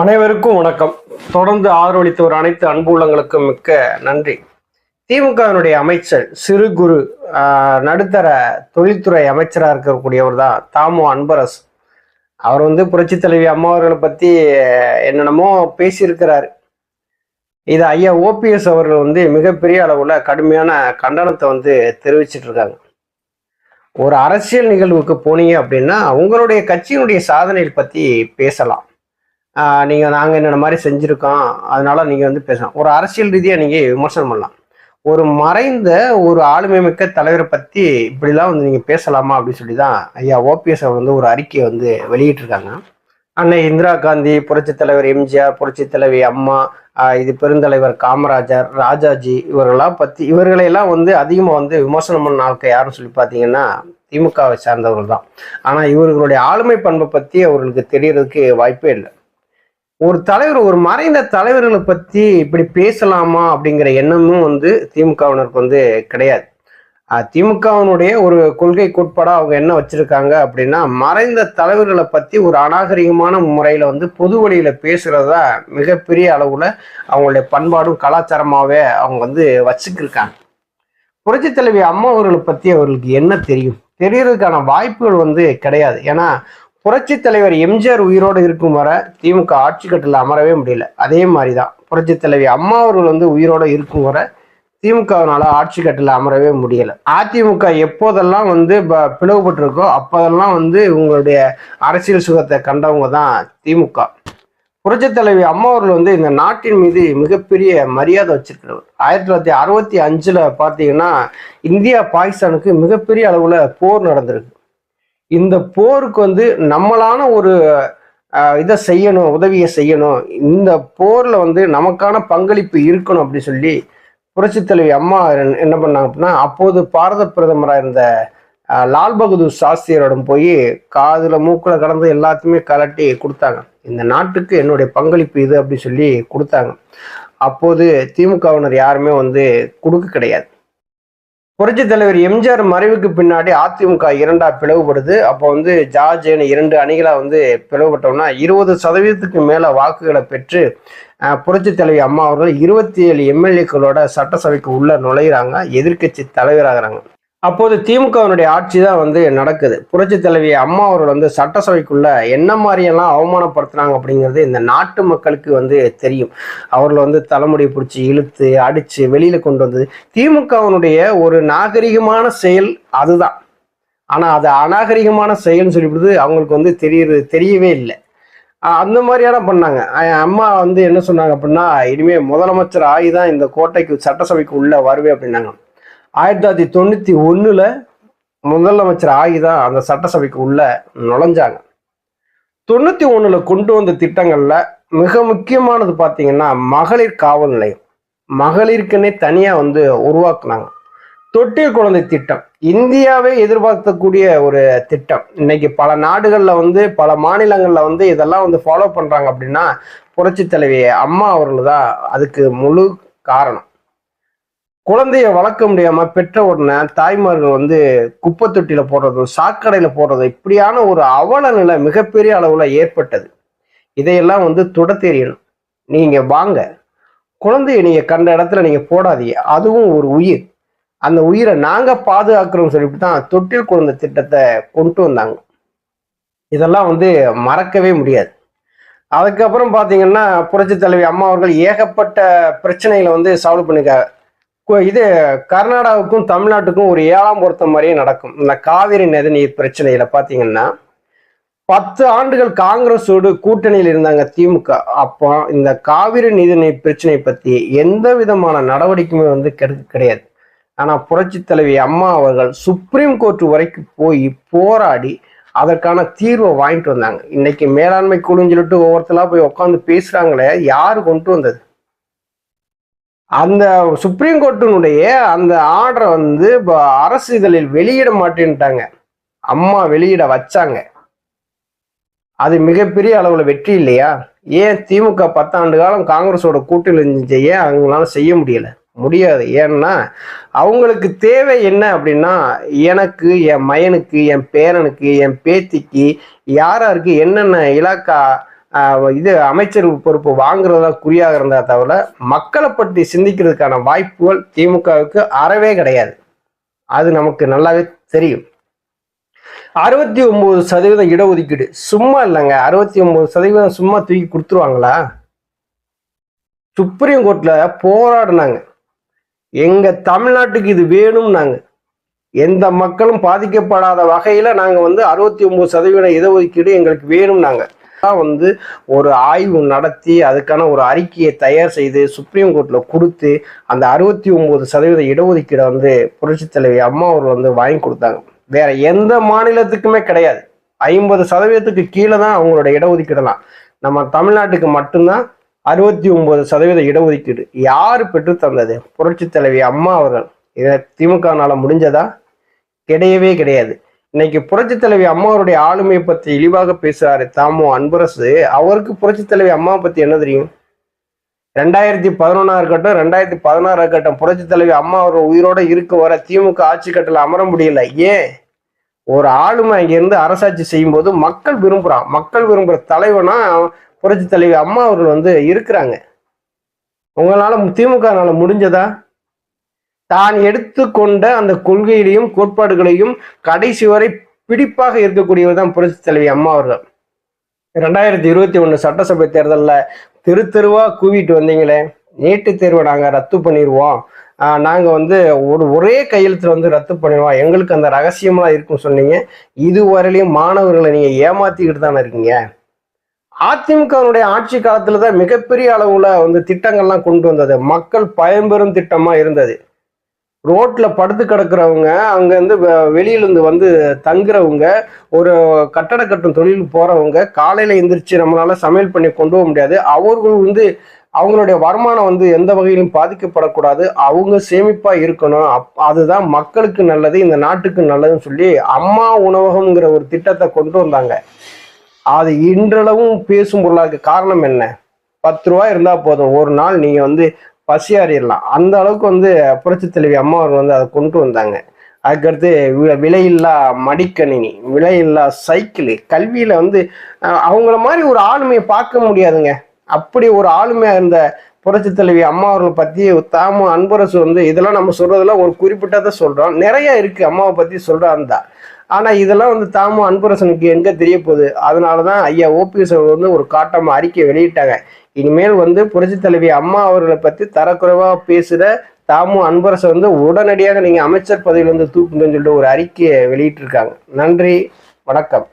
அனைவருக்கும் வணக்கம். தொடர்ந்து ஆதரவளித்த ஒரு அனைத்து அன்பு உள்ளங்களுக்கும் மிக்க நன்றி. திமுகவினுடைய அமைச்சர் சிறு குறு நடுத்தர தொழில்துறை அமைச்சராக இருக்கக்கூடியவர் தான் தாமு அன்பரசு. அவர் புரட்சி தலைவி அம்மா அவர்களை பத்தி என்னென்னமோ பேசியிருக்கிறாரு. இது ஐயா ஓபிஎஸ் அவர்கள் மிகப்பெரிய அளவுல கடுமையான கண்டனத்தை தெரிவிச்சிட்டு இருக்காங்க. ஒரு அரசியல் நிகழ்வுக்கு போனீங்க அப்படின்னா உங்களுடைய கட்சியினுடைய சாதனைகள் பத்தி பேசலாம். நாங்கள் என்னென்ன மாதிரி செஞ்சுருக்கோம், அதனால நீங்கள் பேசலாம். ஒரு அரசியல் ரீதியாக நீங்கள் விமர்சனம் பண்ணலாம். ஒரு மறைந்த ஒரு ஆளுமை மிக்க தலைவரை பற்றி இப்படிலாம் நீங்கள் பேசலாமா அப்படின்னு சொல்லி தான் ஐயா ஓபிஎஸ் ஒரு அறிக்கையை வெளியிட்டிருக்காங்க. அன்னை இந்திரா காந்தி, புரட்சி தலைவர் எம்ஜிஆர், புரட்சி தலைவி அம்மா, இது பெருந்தலைவர் காமராஜர், ராஜாஜி, இவர்களையெல்லாம் அதிகமாக விமர்சனம் பண்ண ஆட்கள் யாருன்னு சொல்லி பார்த்தீங்கன்னா திமுகவை சார்ந்தவர்கள் தான். ஆனால் இவர்களுடைய ஆளுமை பண்பை பற்றி அவர்களுக்கு தெரியறதுக்கு வாய்ப்பே இல்லை. ஒரு தலைவர், ஒரு மறைந்த தலைவர்களை பத்தி இப்படி பேசலாமா அப்படிங்கிற எண்ணமும் திமுகவினருக்கு கிடையாது. திமுகவினுடைய ஒரு கொள்கை கோட்பாடா அவங்க என்ன வச்சிருக்காங்க அப்படின்னா, மறைந்த தலைவர்களை பத்தி ஒரு அநாகரிகமான முறையில பொது வழியில பேசுறதா மிகப்பெரிய அளவுல அவங்களுடைய பண்பாடும் கலாச்சாரமாவே அவங்க வச்சுக்கிருக்காங்க. புரட்சி தலைவி அம்மா அவர்களை பத்தி அவர்களுக்கு என்ன தெரியும்? தெரியறதுக்கான வாய்ப்புகள் கிடையாது. ஏன்னா புரட்சி தலைவர் எம்ஜிஆர் உயிரோடு இருக்கும் வரை திமுக ஆட்சி கட்டில் அமரவே முடியல. அதே மாதிரிதான் புரட்சி தலைவி அம்மா அவர்கள் உயிரோடு இருக்கும் வரை திமுகவினால ஆட்சி கட்டில் அமரவே முடியல. அதிமுக எப்போதெல்லாம் பிளவுபட்டிருக்கோ அப்போதெல்லாம் இவங்களுடைய அரசியல் சுகத்தை கண்டவங்க தான் திமுக. புரட்சி தலைவி அம்மா அவர்கள் இந்த நாட்டின் மீது மிகப்பெரிய மரியாதை வச்சிருக்கிறவர். 1965 பார்த்தீங்கன்னா இந்தியா பாகிஸ்தானுக்கு மிகப்பெரிய அளவுல போர் நடந்திருக்கு. இந்த போருக்கு நம்மளான ஒரு இதை செய்யணும், உதவியை செய்யணும், இந்த போர்ல நமக்கான பங்களிப்பு இருக்கணும் அப்படின்னு சொல்லி புரட்சி தலைவி அம்மா என்ன பண்ணாங்க அப்படின்னா, அப்போது பாரத பிரதமராக இருந்த லால் பகதூர் சாஸ்திரியோட போய் காதுல மூக்குல கடந்து எல்லாத்தையுமே கலட்டி கொடுத்தாங்க. இந்த நாட்டுக்கு என்னுடைய பங்களிப்பு இது அப்படின்னு சொல்லி கொடுத்தாங்க. அப்போது திமுகவினர் யாருமே கொடுக்க கிடையாது. புரட்சி தலைவர் எம்ஜிஆர் மறைவுக்கு பின்னாடி அதிமுக இரண்டா பிளவுபடுது. அப்போ ஜார்ஜ் என 2 அணிகளா பிளவுபட்டோம்னா 20% மேல வாக்குகளை பெற்று புரட்சி தலைவி அம்மா அவர்கள் 27 எம்எல்ஏக்களோட சட்டசபைக்கு உள்ள நுழையிறாங்க, எதிர்கட்சி தலைவராகிறாங்க. அப்போது திமுகவினுடைய ஆட்சி தான் நடக்குது. புரட்சி தலைவி அம்மா அவர்கள் சட்டசபைக்குள்ள என்ன மாதிரியெல்லாம் அவமானப்படுத்துனாங்க அப்படிங்கிறது இந்த நாட்டு மக்களுக்கு தெரியும். அவர்கள் தலைமுடி பிடிச்சி இழுத்து அடிச்சு வெளியில கொண்டு வந்தது திமுகவினுடைய ஒரு நாகரிகமான செயல் அதுதான். ஆனா அது அநாகரிகமான செயல்னு சொல்லிவிடுது அவங்களுக்கு தெரியவே இல்லை. அந்த மாதிரியான பண்ணாங்க. அம்மா என்ன சொன்னாங்க அப்படின்னா, இனிமே முதலமைச்சர் ஆகிதான் இந்த கோட்டைக்கு சட்டசபைக்கு உள்ள வருவேன் அப்படின்னாங்க. 1991 முதலமைச்சர் ஆகிதான் அந்த சட்டசபைக்கு உள்ள நுழைஞ்சாங்க. 91 கொண்டு வந்த திட்டங்கள்ல மிக முக்கியமானது பார்த்தீங்கன்னா மகளிர் காவல் நிலையம். மகளிருக்குன்னே தனியா உருவாக்குனாங்க. தொட்டில் குழந்தை திட்டம் இந்தியாவே எதிர்பார்க்கக்கூடிய ஒரு திட்டம். இன்னைக்கு பல நாடுகள்ல பல மாநிலங்கள்ல இதெல்லாம் ஃபாலோ பண்றாங்க அப்படின்னா புரட்சி தலைவி அம்மா அவர்கள் தான் அதுக்கு முழு காரணம். குழந்தைய வளர்க்க முடியாம பெற்ற உடனே தாய்மார்கள் குப்பை தொட்டியில போடுறதும் சாக்கடையில போடுறதும் இப்படியான ஒரு அவல நிலை மிகப்பெரிய அளவுல ஏற்பட்டது. இதையெல்லாம் தொட தெரியணும். நீங்க வாங்க, குழந்தைய நீங்க கண்ட இடத்துல நீங்க போடாதீங்க, அதுவும் ஒரு உயிர். அந்த உயிரை நாங்க பாதுகாக்கிறோம் சொல்லிட்டு தான் தொட்டில் குழந்தை திட்டத்தை கொண்டு வந்தாங்க. இதெல்லாம் மறக்கவே முடியாது. அதுக்கப்புறம் பாத்தீங்கன்னா புரட்சி தலைவி அம்மா அவர்கள் ஏகப்பட்ட பிரச்சனைகளை சால்வ் பண்ணிருக்காங்க. இது கர்நாடகாவுக்கும் தமிழ்நாட்டுக்கும் ஒரு 7ஆம் பொருத்தம் மாதிரியே நடக்கும். இந்த காவிரி நதிநீர் பிரச்சனையில பாத்தீங்கன்னா 10 ஆண்டுகள் காங்கிரஸோடு கூட்டணியில் இருந்தாங்க திமுக. அப்போ இந்த காவிரி நதிநீர் பிரச்சனை பத்தி எந்த விதமான நடவடிக்கையுமே கிடையாது. ஆனா புரட்சி தலைவி அம்மா அவர்கள் சுப்ரீம் கோர்ட் வரைக்கும் போய் போராடி அதற்கான தீர்வை வாங்கிட்டு வந்தாங்க. இன்னைக்கு மேலாண்மை குழுன்னு சொல்லிட்டு ஒவ்வொருத்தலா போய் உட்காந்து பேசுறாங்களே, யாரு கொண்டு வந்தது? அந்த சுப்ரீம் கோர்ட்டினுடைய அந்த ஆர்டரை அரசு இதழில் வெளியிட மாட்டேன்ட்டாங்க. அம்மா வெளியிட வச்சாங்க. அது மிகப்பெரிய அளவுல வெற்றி இல்லையா? ஏன் திமுக 10 ஆண்டு காலம் காங்கிரஸோட கூட்டணி செய்ய அவங்களால செய்ய முடியாது. ஏன்னா அவங்களுக்கு தேவை என்ன அப்படின்னா, எனக்கு, என் மயனுக்கு, என் பேரனுக்கு, என் பேத்திக்கு யாராருக்கு என்னென்ன இலாக்கா இது அமைச்சர் பொறுப்பு வாங்குறதா குறியாக இருந்தா தவிர மக்களை பற்றி சிந்திக்கிறதுக்கான வாய்ப்புகள் திமுகவுக்கு அறவே கிடையாது. அது நமக்கு நல்லாவே தெரியும். 69% இடஒதுக்கீடு சும்மா இல்லைங்க. 69% சும்மா தூக்கி கொடுத்துருவாங்களா? சுப்ரீம் கோர்ட்ல போராடினாங்க. எங்க தமிழ்நாட்டுக்கு இது வேணும்னாங்க. எந்த மக்களும் பாதிக்கப்படாத வகையில நாங்க 69% இடஒதுக்கீடு எங்களுக்கு வேணும்னாங்க. ஒரு ஆய்வு நடத்தி அதுக்கான ஒரு அறிக்கையை தயார் செய்து சுப்ரீம் கோர்ட்ல கொடுத்து அந்த 69% இடஒதுக்கீடை புரட்சி தலைவி அம்மா அவர்கள் வாங்கி கொடுத்தாங்க. வேற எந்த மாநிலத்துக்குமே கிடையாது. 50% கீழே தான் அவங்களோட இடஒதுக்கீடுலாம். நம்ம தமிழ்நாட்டுக்கு மட்டும்தான் 69% இடஒதுக்கீடு. யாரு பெற்று தந்தது? புரட்சி தலைவி அம்மா அவர்கள். இதை திமுகனால முடிஞ்சதா? கிடையவே கிடையாது. இன்னைக்கு புரட்சி தலைவி அம்மாவுடைய ஆளுமையை பத்தி இழிவாக பேசுறாரு தாமோ அன்பரசு. அவருக்கு புரட்சி தலைவி அம்மாவை பத்தி என்ன தெரியும்? 2011 இருக்கட்டும் 2016 இருக்கட்டும் புரட்சி தலைவி அம்மா அவர் உயிரோட இருக்க வர திமுக ஆட்சி கட்டில அமர முடியல. ஏன்? ஒரு ஆளுமை அங்க இருந்து அரசாட்சி செய்யும் போது மக்கள் விரும்புறான். மக்கள் விரும்புற தலைவனா புரட்சி தலைவி அம்மா அவர்கள் இருக்கிறாங்க. உங்களால திமுகனால முடிஞ்சதா? தான் எடுத்துக்கொண்ட அந்த கொள்கையிலையும் கோட்பாடுகளையும் கடைசி வரை பிடிப்பாக இருக்கக்கூடியவர் தான் புரட்சி தலைவி அம்மா அவர்கள். 2021 சட்டசபை தேர்தலில் தெரு தெருவா கூவிட்டு வந்தீங்களே, நீட்டு தேர்வை நாங்க ரத்து பண்ணிடுவோம், நாங்க ஒரே கையெழுத்துல ரத்து பண்ணிடுவோம், எங்களுக்கு அந்த ரகசியமா இருக்கும் சொன்னீங்க. இதுவரையிலையும் மாணவர்களை நீங்க ஏமாத்திக்கிட்டு தானே இருக்கீங்க. அதிமுகவுடைய ஆட்சி காலத்துலதான் மிகப்பெரிய அளவுல திட்டங்கள்லாம் கொண்டு வந்தது. மக்கள் பயன்பெறும் திட்டமா இருந்தது. ரோட்ல படுத்து கிடக்குறவங்க, அங்க வெளியிலிருந்து தங்குறவங்க, ஒரு கட்டட கட்டும் தொழில் போறவங்க, காலையில எந்திரிச்சு நம்மளால சமையல் பண்ணி கொண்டு போக முடியாது. அவர்கள் அவங்களுடைய வருமானம் எந்த வகையிலும் பாதிக்கப்படக்கூடாது, அவங்க சேமிப்பா இருக்கணும். அதுதான் மக்களுக்கு நல்லது, இந்த நாட்டுக்கு நல்லதுன்னு சொல்லி அம்மா உணவகம்ங்கிற ஒரு திட்டத்தை கொண்டு வந்தாங்க. அது இன்றளவும் பேசும் பொருளாக. காரணம் என்ன? 10 ரூபாய் இருந்தா போதும், ஒரு நாள் நீங்க பசியாறிடலாம். அந்த அளவுக்கு புரட்சி தலைவி அம்மா அவர் அதை கொண்டு வந்தாங்க. அதுக்கடுத்து விலையில்லா மடிக்கணினி, விலையில்லா சைக்கிள், கல்வியில அவங்கள மாதிரி ஒரு ஆளுமையை பார்க்க முடியாதுங்க. அப்படி ஒரு ஆளுமையா இருந்த புரட்சி தலைவி அம்மா அவர்களை பத்தி தாமு அன்பரசு இதெல்லாம் நம்ம சொல்றதெல்லாம் ஒரு குறிப்பிட்டதை சொல்றோம். நிறைய இருக்கு அம்மாவை பத்தி சொல்றாருந்தா. ஆனா இதெல்லாம் தாமு அன்பரசனுக்கு எங்க தெரிய போகுது? அதனாலதான் ஐயா ஓபிஎஸ் அவர்கள் ஒரு காட்டமா அறிக்கை வெளியிட்டாங்க. இனிமேல் புரட்சி தலைவி அம்மா அவர்களை பத்தி தரக்குறைவா பேசுற தாமு அன்பரசை உடனடியாக நீங்க அமைச்சர் பதவியிலிருந்து தூக்குங்கன்னு சொல்லிட்டு ஒரு அறிக்கையை வெளியிட்டு இருக்காங்க. நன்றி, வணக்கம்.